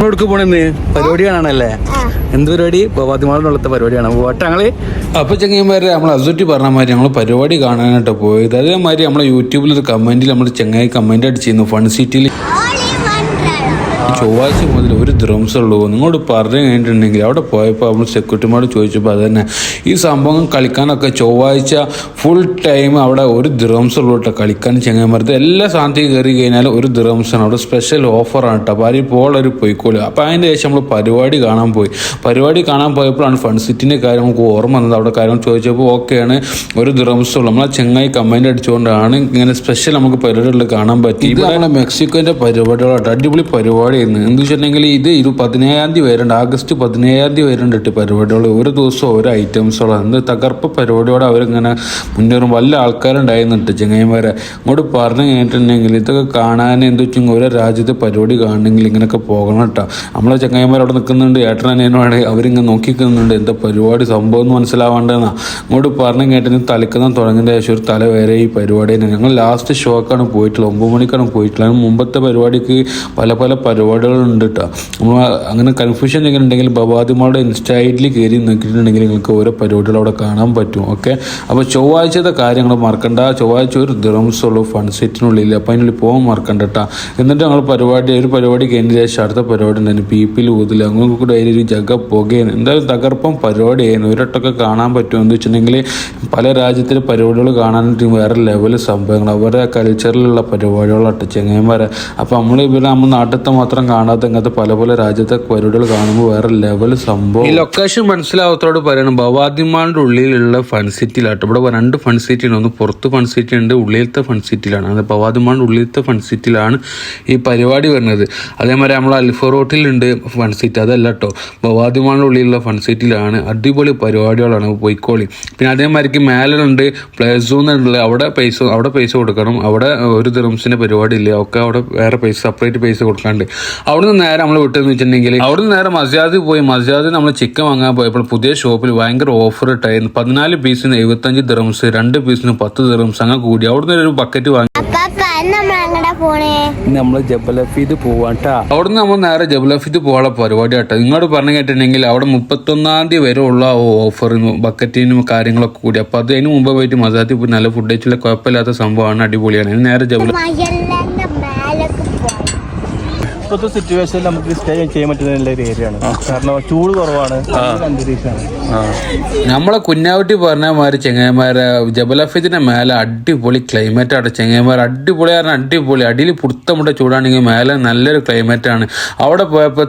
നമ്മളെടുക്ക് പോണെന്ന് പരിപാടി കാണാനല്ലേ? എന്ത് പരിപാടി? ഫാത്തിമാളിനുള്ളത്തെ പരിപാടിയാണ്. പോട്ടെ ഞങ്ങള്. അപ്പൊ ചങ്ങായിമാരെ നമ്മൾ അസുറ്റി പറഞ്ഞ മാതിരി നമ്മൾ പരിപാടി കാണാനായിട്ട് പോയത്. അതേമാതിരി നമ്മളെ യൂട്യൂബിൽ ഒരു കമന്റിൽ നമ്മൾ ചങ്ങായി കമന്റ് അടിച്ചിരുന്നു ഫൺ സിറ്റിയിൽ ചൊവ്വാഴ്ച മുതൽ ഒരു ദ്രംസ് ഉള്ളൂ നിങ്ങളോട് പറഞ്ഞു കഴിഞ്ഞിട്ടുണ്ടെങ്കിൽ അവിടെ പോയപ്പോൾ നമ്മൾ സെക്യൂരിറ്റിമാരോട് ചോദിച്ചപ്പോൾ അത് തന്നെ ഈ സംഭവം കളിക്കാനൊക്കെ ചൊവ്വാഴ്ച ഫുൾ ടൈം അവിടെ ഒരു ദ്രംസ് ഉള്ളൂ കേട്ടോ കളിക്കാൻ. ചങ്ങായിമാരത്ത് എല്ലാ സാധനത്തേക്ക് കയറി കഴിഞ്ഞാൽ ഒരു ദ്രംസാണ് അവിടെ സ്പെഷ്യൽ ഓഫറാണ് കേട്ടോ. അപ്പോൾ ആരും പോളൊരു പോയിക്കോളൂ. അപ്പോൾ അതിൻ്റെ ശേഷം നമ്മൾ പരിപാടി കാണാൻ പോയി. പരിപാടി കാണാൻ പോയപ്പോഴാണ് ഫൺ സിറ്റിൻ്റെ കാര്യം നമുക്ക് ഓർമ്മ വന്നത്. അവിടെ കാര്യം ചോദിച്ചപ്പോൾ ഓക്കെയാണ് ഒരു ദ്രംസ് ഉള്ളൂ. നമ്മളെ ചങ്ങായി കമൻറ്റ് അടിച്ചുകൊണ്ടാണ് ഇങ്ങനെ സ്പെഷ്യൽ നമുക്ക് പരിപാടികൾ കാണാൻ പറ്റി. ഇത് നമ്മളെ മെക്സിക്കോൻ്റെ പരിപാടികളാട്ടോ. അടിപൊളി പരിപാടി എന്ത് വെച്ചിട്ടുണ്ടെങ്കിൽ ഇത് 17-ാം തീയതി വരുന്നുണ്ട്. ആഗസ്റ്റ് 17-ാം തീയതി വരുന്നുണ്ട് പരിപാടികൾ. ഒരു ദിവസം ഓരോ ഐറ്റംസുകളാണ്. എന്ത് തകർപ്പ് പരിപാടിയോടെ അവരിങ്ങനെ മുന്നേറും. വല്ല ആൾക്കാരുണ്ടായിരുന്നുണ്ട് ചങ്ങായിമാരെ. ഇങ്ങോട്ട് പറഞ്ഞു കഴിഞ്ഞിട്ടുണ്ടെങ്കിൽ ഇതൊക്കെ കാണാൻ എന്ത് വെച്ചെങ്കിൽ ഓരോ രാജ്യത്തെ പരിപാടി കാണണമെങ്കിൽ ഇങ്ങനെയൊക്കെ പോകണം കേട്ടോ. നമ്മളെ ചങ്ങായിമാർ അവിടെ നിൽക്കുന്നുണ്ട്. ഏട്ടനാണ് അവരിങ്ങനെ നോക്കിക്കുന്നുണ്ട്. എന്താ പരിപാടി സംഭവം എന്ന് മനസ്സിലാവേണ്ടതെന്നാ. ഇങ്ങോട്ട് പറഞ്ഞു കേട്ടിട്ട് തലക്കുന്ന തുടങ്ങിയ ശേഷം ഒരു തല വരെ ഈ പരിപാടി തന്നെ. ഞങ്ങൾ ലാസ്റ്റ് ഷോക്കാണ് പോയിട്ടുള്ളത്. 9 മണിക്കാണ് പോയിട്ടുള്ളത്. അതിന് മുമ്പത്തെ പരിപാടിക്ക് പല പരിപാടികളുണ്ട് കേട്ടോ. നമ്മൾ അങ്ങനെ കൺഫ്യൂഷൻ എങ്ങനെ ഉണ്ടെങ്കിൽ ബവാദിമാരുടെ ഇൻസ്റ്റാ ഐഡിയിൽ കയറി നോക്കിയിട്ടുണ്ടെങ്കിൽ നിങ്ങൾക്ക് ഓരോ പരിപാടികൾ അവിടെ കാണാൻ പറ്റും. ഓക്കെ, അപ്പോൾ ചൊവ്വാഴ്ചത്തെ കാര്യങ്ങൾ മറക്കണ്ട. ചൊവ്വാഴ്ച ഒരു ദ്രംസ് ഉള്ളൂ ഫൺ സെറ്റിനുള്ളിൽ. അപ്പോൾ അതിനുള്ളിൽ പോകാൻ മറക്കണ്ട കേട്ടോ. എന്നിട്ട് ഞങ്ങൾ ഒരു പരിപാടി കഴിഞ്ഞ ശേഷം അടുത്ത പരിപാടി ഉണ്ടായിരുന്നു. പീപ്പിൽ ഊതില്ല അങ്ങനെ കൂടെ ഒരു ജഗ പുകയാണ്. എന്തായാലും തകർപ്പം പരിപാടി ആയിരുന്നു. ഒരിട്ടൊക്കെ കാണാൻ പറ്റും. എന്ന് വെച്ചിട്ടുണ്ടെങ്കിൽ പല രാജ്യത്തിലെ പരിപാടികൾ കാണാനായിട്ട് വേറെ ലെവൽ സംഭവങ്ങൾ അവരുടെ കൾച്ചറിലുള്ള പരിപാടികളായിട്ട് ചങ്ങന്മാരെ. അപ്പോൾ നമ്മൾ നാട്ടിലത്തെ മാത്രം കാണാത്ത ഇങ്ങനത്തെ പല രാജ്യത്തെ പരിപാടികൾ കാണുമ്പോൾ വേറെ ലെവൽ സംഭവം. ഈ ലൊക്കേഷൻ മനസ്സിലാവത്തോട് പറയണം. ബവാദിമാളിന്റെ ഉള്ളിലുള്ള ഫൺ സിറ്റിയിലാട്ടോ. ഇവിടെ 2 ഫൺ സിറ്റി ഉണ്ട്. ഒന്ന് പുറത്ത് ഫൺ സിറ്റി ഉണ്ട്, ഉള്ളിലത്തെ ഫൺ സിറ്റിയിലാണ്. അത് ബവാദിമാളിന്റെ ഉള്ളിലത്തെ ഫൺ സിറ്റിയിലാണ് ഈ പരിപാടി വരുന്നത്. അതേമാതിരി നമ്മൾ അൽഫറോട്ടിലുണ്ട് ഫൺ സിറ്റി. അതല്ല കേട്ടോ, ബവാദിമാളിന്റെ ഉള്ളിലുള്ള ഫൺ സിറ്റിയിലാണ്. അടിപൊളി പരിപാടികളാണ്, പോയിക്കോളി. പിന്നെ അതേമാതിരിക്ക് മേലുണ്ട് പ്ലേസൂന്നുണ്ട്. അവിടെ പൈസ കൊടുക്കണം. അവിടെ ഒരു ദിറംസിന്റെ പരിപാടി ഇല്ല. ഒക്കെ അവിടെ വേറെ സെപ്പറേറ്റ് പൈസ കൊടുക്കാണ്ട്. അവിടുന്ന് നേരെ നമ്മൾ വിട്ടെന്ന് വെച്ചിട്ടുണ്ടെങ്കിൽ അവിടുന്ന് നേരെ മസ്ജിദിൽ പോയി. മസ്ജിദിൽ നമ്മൾ ചിക്കൻ വാങ്ങാൻ പോയപ്പോൾ പുതിയ ഷോപ്പിൽ ഭയങ്കര ഓഫർ ഇട്ടായിരുന്നു. 14 പീസിന് 75 ദിറംസ്, 2 പീസിന് 10 ദിറംസ് അങ്ങനെ കൂടി. അവിടുന്ന് ഒരു ബക്കറ്റ് വാങ്ങി നമ്മള് ജബലഫീദ് പോവാട്ടാ. അവിടുന്ന് നമ്മൾ നേരെ ജബലഫീദ് പോകാനുള്ള പരിപാടി ആട്ടോ. ഇങ്ങോട്ട് പറഞ്ഞു കേട്ടിട്ടുണ്ടെങ്കിൽ അവിടെ 31-ാം തീയതി വരെ ഉള്ള ഓഫർ ബക്കറ്റിനും കാര്യങ്ങളൊക്കെ കൂടി. അപ്പൊ അതിന് മുമ്പ് പോയിട്ട് മസാത്തിൽ പോയി നല്ല ഫുഡ് കഴിച്ചുള്ള കുഴപ്പമില്ലാത്ത സംഭവമാണ്. അടിപൊളിയാണ്. നേരെ ഇപ്പോഴത്തെ സിറ്റുവേഷനിൽ നമുക്ക് സ്റ്റേ ചെയ്യാൻ പറ്റുന്ന ഒരു ഏരിയയാണ്. കാരണം ചൂട് കുറവാണ്, അന്തരീക്ഷമാണ്. നമ്മളെ കുഞ്ഞാവട്ടി പറഞ്ഞ മാതിരി ചെങ്ങന്മാരെ ജബലഫീദിന്റെ മേലെ അടിപൊളി ക്ലൈമറ്റ് ആണ്. ചെങ്ങന്മാർ അടിപൊളി. അടിയിൽ പുറത്തമുട്ട ചൂടാണെങ്കിൽ മേലെ നല്ലൊരു ക്ലൈമറ്റ് ആണ്. അവിടെ പോയപ്പോൾ